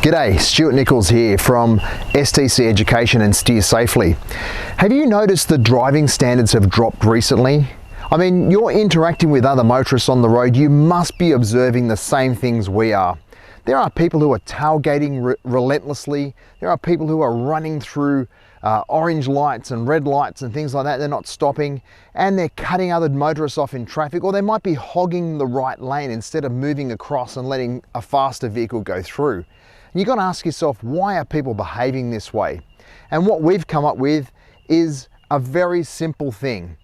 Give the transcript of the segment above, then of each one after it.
G'day, Stuart Nichols here from STC Education and Steer Safely. Have you noticed the driving standards have dropped recently? I mean, you're interacting with other motorists on the road, you must be observing the same things we are. There are people who are tailgating relentlessly. There are people who are running through orange lights and red lights and things like that. They're not stopping and they're cutting other motorists off in traffic, or they might be hogging the right lane instead of moving across and letting a faster vehicle go through. You've got to ask yourself, why are people behaving this way? And what we've come up with is a very simple thing.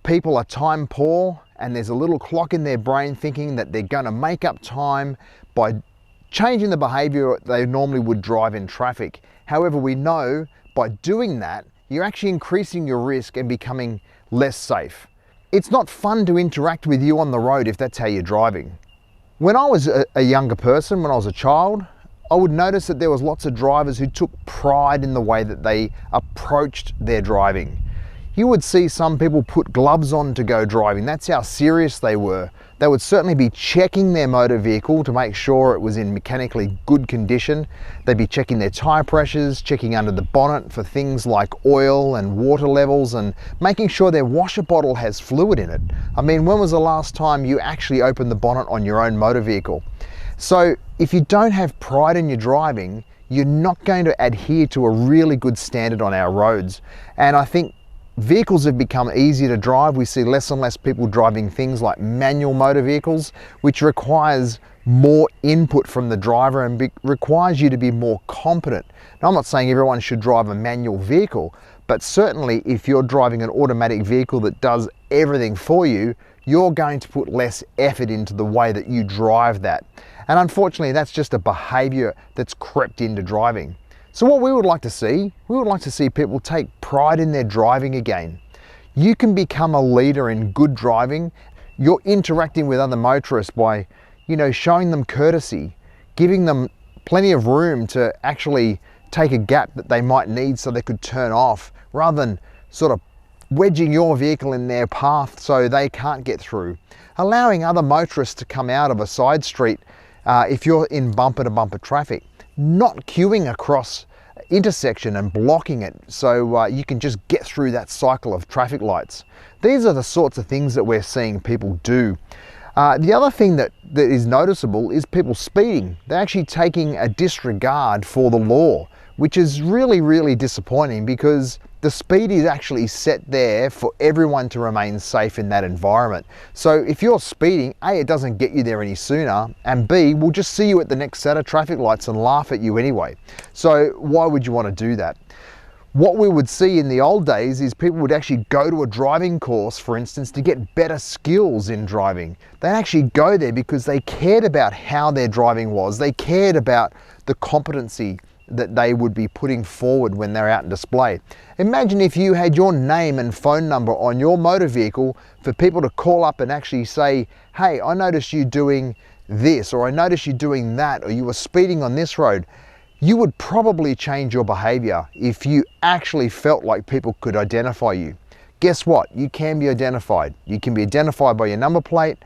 People are time poor, and there's a little clock in their brain thinking that they're going to make up time by changing the behavior they normally would drive in traffic. However, we know by doing that, you're actually increasing your risk and becoming less safe. It's not fun to interact with you on the road if that's how you're driving. When I was a younger person, when I was a child, I would notice that there was lots of drivers who took pride in the way that they approached their driving. You would see some people put gloves on to go driving. That's how serious they were. They would certainly be checking their motor vehicle to make sure it was in mechanically good condition. They'd be checking their tire pressures, checking under the bonnet for things like oil and water levels, and making sure their washer bottle has fluid in it. I mean, when was the last time you actually opened the bonnet on your own motor vehicle? So if you don't have pride in your driving, you're not going to adhere to a really good standard on our roads. And I think vehicles have become easier to drive. We see less and less people driving things like manual motor vehicles, which requires more input from the driver and requires you to be more competent. Now, I'm not saying everyone should drive a manual vehicle, but certainly if you're driving an automatic vehicle that does everything for you, you're going to put less effort into the way that you drive that. And unfortunately, that's just a behavior that's crept into driving. So what we would like to see people take pride in their driving again. You can become a leader in good driving. You're interacting with other motorists by, showing them courtesy, giving them plenty of room to actually take a gap that they might need so they could turn off, rather than sort of wedging your vehicle in their path so they can't get through. Allowing other motorists to come out of a side street if you're in bumper-to-bumper traffic. Not queuing across intersection and blocking it so you can just get through that cycle of traffic lights. These are the sorts of things that we're seeing people do. The other thing that is noticeable is people speeding. They're actually taking a disregard for the law, which is really, really disappointing, because the speed is actually set there for everyone to remain safe in that environment. So if you're speeding, A, it doesn't get you there any sooner, and B, we'll just see you at the next set of traffic lights and laugh at you anyway. So why would you want to do that? What we would see in the old days is people would actually go to a driving course, for instance, to get better skills in driving. They'd actually go there because they cared about how their driving was. They cared about the competency that they would be putting forward when they're out in display. Imagine if you had your name and phone number on your motor vehicle for people to call up and actually say, hey, I noticed you doing this, or I noticed you doing that, or you were speeding on this road. You would probably change your behavior if you actually felt like people could identify you. Guess what? You can be identified. You can be identified by your number plate.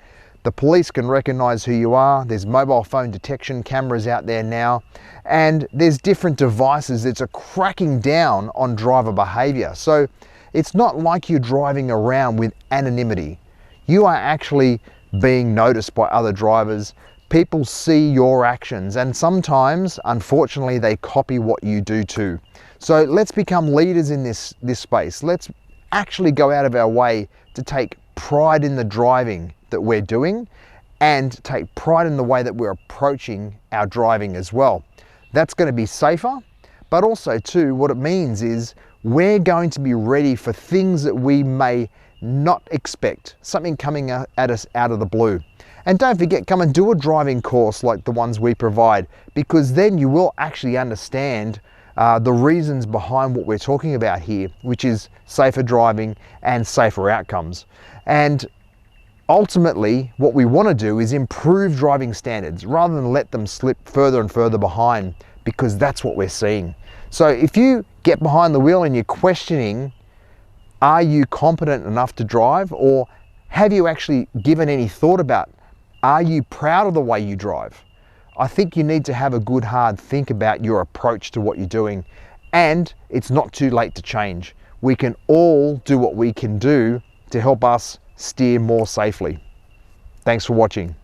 The police can recognize who you are. There's mobile phone detection cameras out there now, and there's different devices that are cracking down on driver behavior. So it's not like you're driving around with anonymity. You are actually being noticed by other drivers. People see your actions, and sometimes, unfortunately, they copy what you do too. So let's become leaders in this space. Let's actually go out of our way to take pride in the driving that we're doing, and take pride in the way that we're approaching our driving as well. That's going to be safer, but also too, what it means is we're going to be ready for things that we may not expect, something coming at us out of the blue. And don't forget, come and do a driving course like the ones we provide, because then you will actually understand the reasons behind what we're talking about here, which is safer driving and safer outcomes. And ultimately, what we want to do is improve driving standards rather than let them slip further and further behind, because that's what we're seeing. So if you get behind the wheel and you're questioning, are you competent enough to drive, or have you actually given any thought about, are you proud of the way you drive? I think you need to have a good hard think about your approach to what you're doing, and it's not too late to change. We can all do what we can do to help us steer more safely. Thanks for watching.